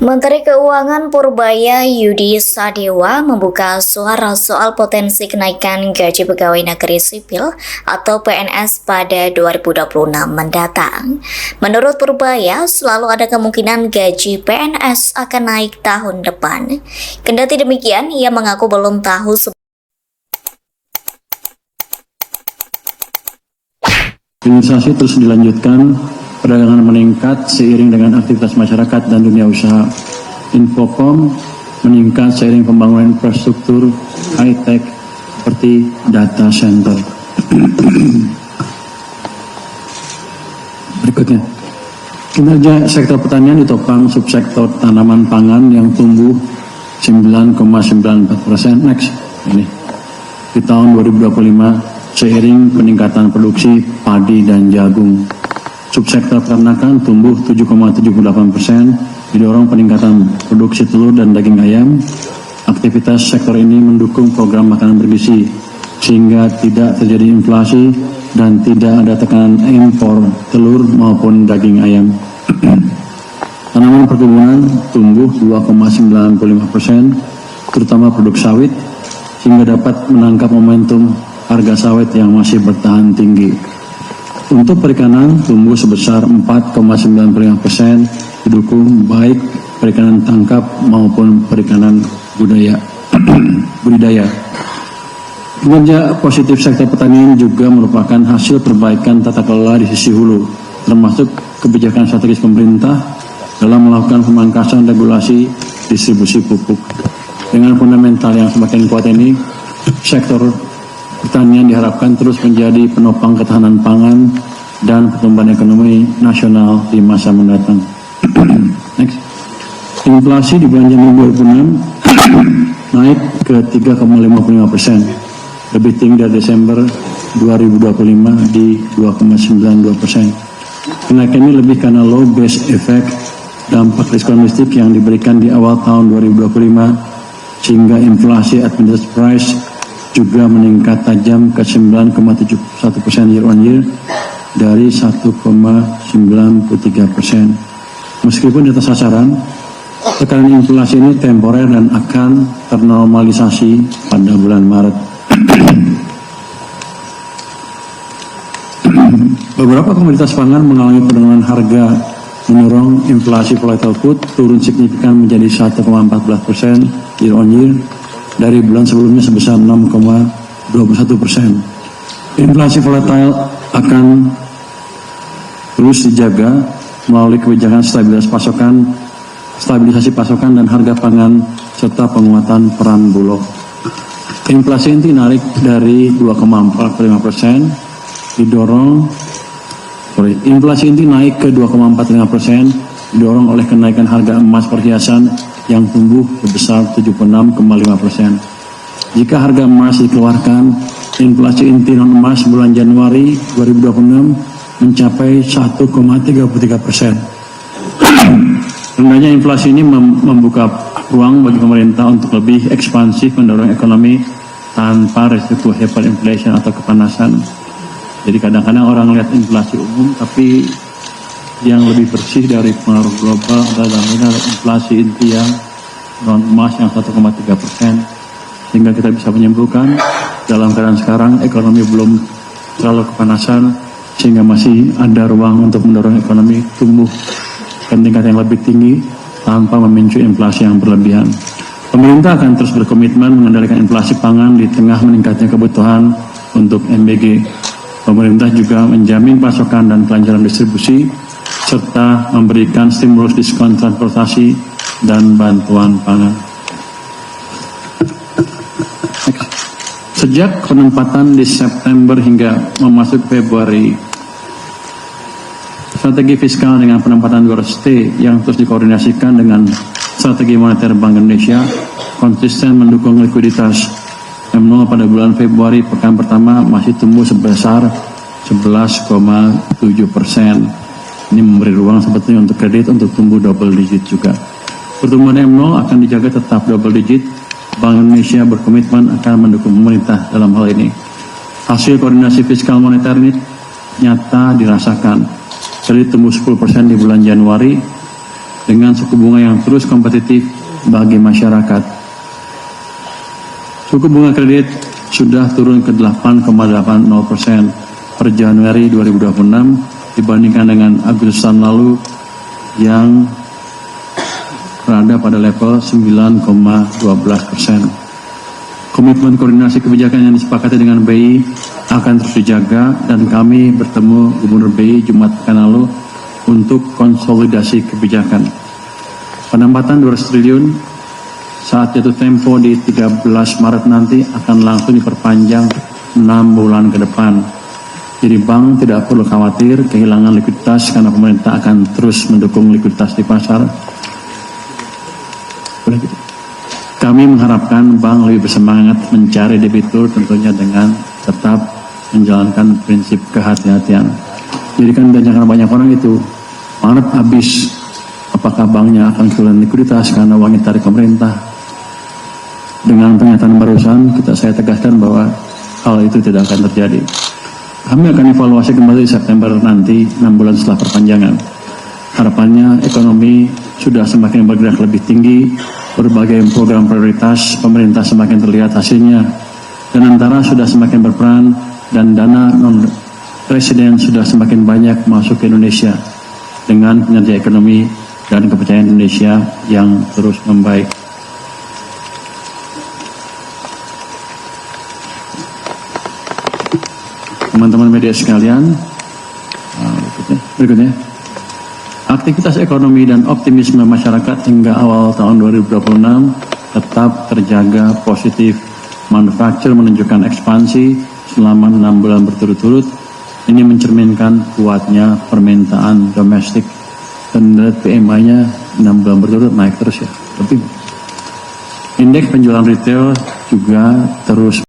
Menteri Keuangan Purbaya Yudi Sadewa membuka suara soal potensi kenaikan gaji pegawai negeri sipil atau PNS pada 2026 mendatang. Menurut Purbaya, selalu ada kemungkinan gaji PNS akan naik tahun depan. Kendati demikian, ia mengaku belum tahu Hilirisasi terus dilanjutkan, perdagangan meningkat seiring dengan aktivitas masyarakat dan dunia usaha. Infocom meningkat seiring pembangunan infrastruktur high-tech seperti data center. Berikutnya, kinerja sektor pertanian ditopang subsektor tanaman pangan yang tumbuh 9,94%. Next, ini di tahun 2025 seiring peningkatan produksi padi dan jagung. Subsektor peternakan tumbuh 7,78%, didorong peningkatan produksi telur dan daging ayam. Aktivitas sektor ini mendukung program makanan bergizi, sehingga tidak terjadi inflasi dan tidak ada tekanan impor telur maupun daging ayam. Tanaman perkebunan tumbuh 2,95%, terutama produk sawit, sehingga dapat menangkap momentum harga sawit yang masih bertahan tinggi. Untuk perikanan tumbuh sebesar 4,95%, didukung baik perikanan tangkap maupun perikanan budidaya. Kinerja positif sektor pertanian juga merupakan hasil perbaikan tata kelola di sisi hulu, termasuk kebijakan strategis pemerintah dalam melakukan pemangkasan regulasi distribusi pupuk. Dengan fundamental yang semakin kuat ini, sektor pertanian diharapkan terus menjadi penopang ketahanan pangan dan pertumbuhan ekonomi nasional di masa mendatang. Next. Inflasi di bulan Januari 2006 naik ke 3,55%, lebih tinggi dari Desember 2025 di 2,92%. Kenaikan ini lebih karena low base effect dampak diskon listrik yang diberikan di awal tahun 2025, sehingga inflasi administrative price juga meningkat tajam ke 9,71% year on year dari 1,93%. Meskipun di atas sasaran, tekanan inflasi ini temporer dan akan ternormalisasi pada bulan Maret. Beberapa komoditas pangan mengalami penurunan harga, mendorong inflasi volatile food turun signifikan menjadi 1,14% year on year dari bulan sebelumnya sebesar 6,21%. Inflasi volatile akan terus dijaga melalui kebijakan stabilisasi pasokan dan harga pangan serta penguatan peran Bulog. Inflasi inti naik dari 2,45%, inflasi inti naik ke 2,45%, didorong oleh kenaikan harga emas perhiasan yang tumbuh sebesar 76,5%. Jika harga emas dikeluarkan, inflasi inti non emas bulan Januari 2026 mencapai 1,33%. Rendahnya inflasi ini membuka ruang bagi pemerintah untuk lebih ekspansif mendorong ekonomi tanpa risiko hyperinflation atau kepanasan. Jadi kadang-kadang orang lihat inflasi umum, tapi yang lebih bersih dari pengaruh global adalah inflasi inti yang non emas yang 1,3%, sehingga kita bisa menyimpulkan dalam keadaan sekarang ekonomi belum terlalu kepanasan, sehingga masih ada ruang untuk mendorong ekonomi tumbuh ke tingkat yang lebih tinggi tanpa memicu inflasi yang berlebihan. Pemerintah akan terus berkomitmen mengendalikan inflasi pangan di tengah meningkatnya kebutuhan untuk MBG. Pemerintah juga menjamin pasokan dan kelancaran distribusi serta memberikan stimulus diskon transportasi dan bantuan pangan. Sejak penempatan di September hingga memasuki Februari, strategi fiskal dengan penempatan 200T yang terus dikoordinasikan dengan strategi moneter Bank Indonesia konsisten mendukung likuiditas. M0 pada bulan Februari pekan pertama masih tumbuh sebesar 11,7%. Ini memberi ruang sebetulnya untuk kredit untuk tumbuh double digit juga. Pertumbuhan M0 akan dijaga tetap double digit. Bank Indonesia berkomitmen akan mendukung pemerintah dalam hal ini. Hasil koordinasi fiskal moneter ini nyata dirasakan. Kredit tumbuh 10% di bulan Januari, dengan suku bunga yang terus kompetitif bagi masyarakat. Suku bunga kredit sudah turun ke 8,80% per Januari 2026 dibandingkan dengan Agustus tahun lalu yang berada pada level 9,12%. Komitmen koordinasi kebijakan yang disepakati dengan BI akan terus dijaga dan kami bertemu Gubernur BI Jumat pekan lalu untuk konsolidasi kebijakan. Penempatan 200 triliun saat jatuh tempo di 13 Maret nanti akan langsung diperpanjang 6 bulan ke depan. Jadi bank tidak perlu khawatir kehilangan likuiditas karena pemerintah akan terus mendukung likuiditas di pasar. Kami mengharapkan bank lebih bersemangat mencari debitur tentunya dengan tetap menjalankan prinsip kehati-hatian. Jadi kan jangan banyak orang itu Maret habis, apakah banknya akan kehilangan likuiditas karena uangnya tarik pemerintah? Dengan pernyataan barusan saya tegaskan bahwa hal itu tidak akan terjadi. Kami akan evaluasi kembali September nanti 6 bulan setelah perpanjangan. Harapannya ekonomi sudah semakin bergerak lebih tinggi, berbagai program prioritas pemerintah semakin terlihat hasilnya, dan antara sudah semakin berperan dan dana non-residen sudah semakin banyak masuk ke Indonesia dengan kinerja ekonomi dan kepercayaan Indonesia yang terus membaik. Teman-teman media sekalian, berikutnya. Aktivitas ekonomi dan optimisme masyarakat hingga awal tahun 2026 tetap terjaga positif. Manufaktur menunjukkan ekspansi selama 6 bulan berturut-turut. Ini mencerminkan kuatnya permintaan domestik. Dan PMI-nya 6 bulan berturut naik terus ya. Indeks penjualan retail juga terus